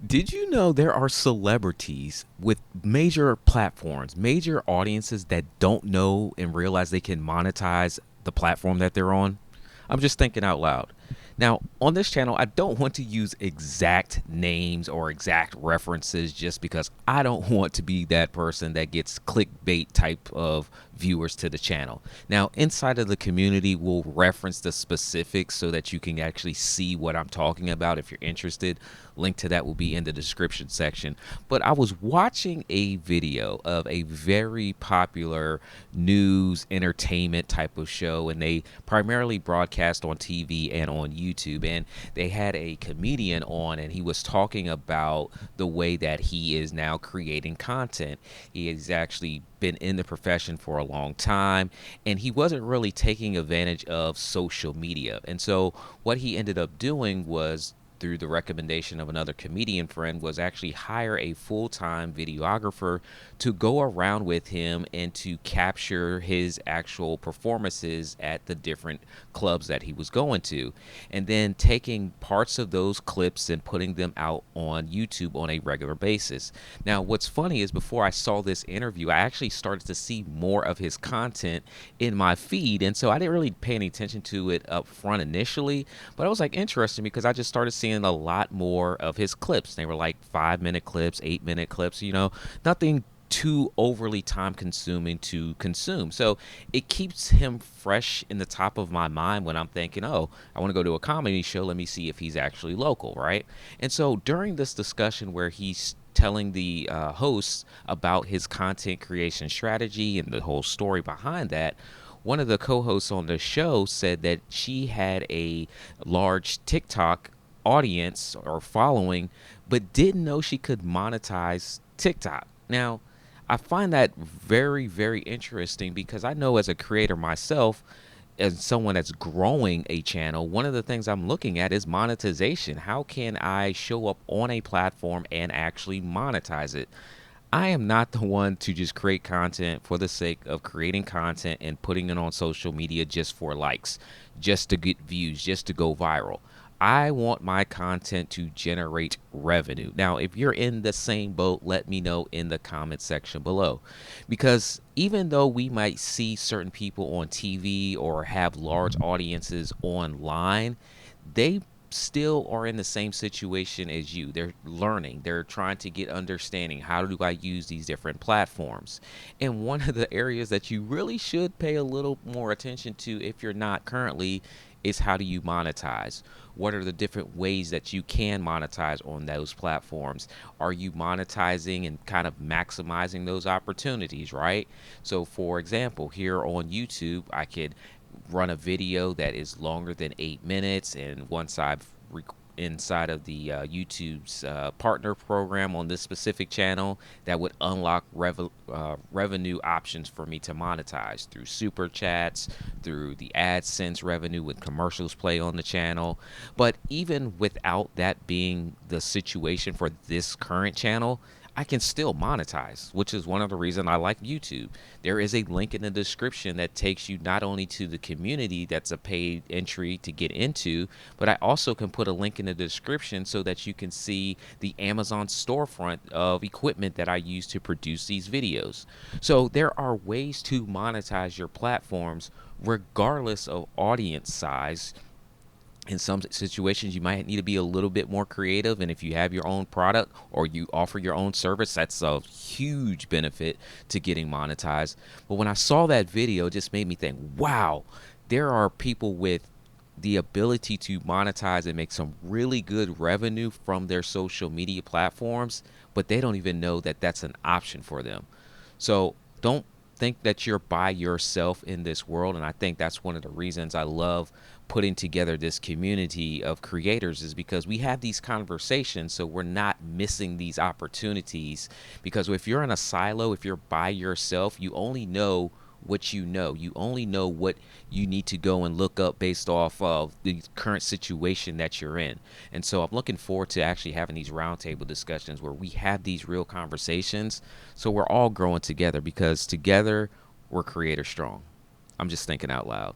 Did you know there are celebrities with major platforms, major audiences that don't know and realize they can monetize the platform that they're on? I'm just thinking out loud. Now, on this channel, I don't want to use exact names or exact references just because I don't want to be that person that gets clickbait type of viewers to the channel. Now, inside of the community, we'll reference the specifics so that you can actually see what I'm talking about if you're interested. Link to that will be in the description section. But I was watching a video of a very popular news entertainment type of show, and they primarily broadcast on TV and on YouTube. And they had a comedian on, and he was talking about the way that he is now creating content. He has actually been in the profession for a long time, and he wasn't really taking advantage of social media. And so what he ended up doing was, through the recommendation of another comedian friend, was actually hire a full-time videographer to go around with him and to capture his actual performances at the different clubs that he was going to, and then taking parts of those clips and putting them out on YouTube on a regular basis. Now, what's funny is, before I saw this interview, I actually started to see more of his content in my feed, and so I didn't really pay any attention to it up front initially, but I was like, interesting, because I just started seeing a lot more of his clips. They were like 5-minute clips, 8-minute clips, nothing too overly time consuming to consume. So it keeps him fresh in the top of my mind when I'm thinking, oh, I want to go to a comedy show. Let me see if he's actually local, right? And so during this discussion where he's telling the hosts about his content creation strategy and the whole story behind that, one of the co-hosts on the show said that she had a large TikTok audience or following, but didn't know she could monetize TikTok. Now, I find that very, very interesting, because I know, as a creator myself, as someone that's growing a channel, one of the things I'm looking at is monetization. How can I show up on a platform and actually monetize it? I am not the one to just create content for the sake of creating content and putting it on social media just for likes, just to get views, just to go viral. I want my content to generate revenue. Now, if you're in the same boat, let me know in the comment section below. Because even though we might see certain people on TV or have large audiences online, they still are in the same situation as you. They're learning, they're trying to get understanding. How do I use these different platforms? And one of the areas that you really should pay a little more attention to, if you're not currently, is how do you monetize? What are the different ways that you can monetize on those platforms? Are you monetizing and kind of maximizing those opportunities, right? So for example, here on YouTube, I could run a video that is longer than 8 minutes, and once I've inside of the YouTube's partner program on this specific channel, that would unlock revenue options for me to monetize through super chats, through the AdSense revenue when commercials play on the channel. But even without that being the situation for this current channel, I can still monetize, which is one of the reasons I like YouTube. There is a link in the description that takes you not only to the community that's a paid entry to get into, but I also can put a link in the description so that you can see the Amazon storefront of equipment that I use to produce these videos. So there are ways to monetize your platforms regardless of audience size. In some situations, you might need to be a little bit more creative, and if you have your own product or you offer your own service, that's a huge benefit to getting monetized. But when I saw that video, it just made me think, wow, there are people with the ability to monetize and make some really good revenue from their social media platforms, but they don't even know that that's an option for them. So don't think that you're by yourself in this world. And I think that's one of the reasons I love putting together this community of creators, is because we have these conversations, so we're not missing these opportunities. Because if you're in a silo, if you're by yourself, you only know what you know. You only know what you need to go and look up based off of the current situation that you're in. And so I'm looking forward to actually having these roundtable discussions where we have these real conversations, so we're all growing together, because together we're creator strong. I'm just thinking out loud.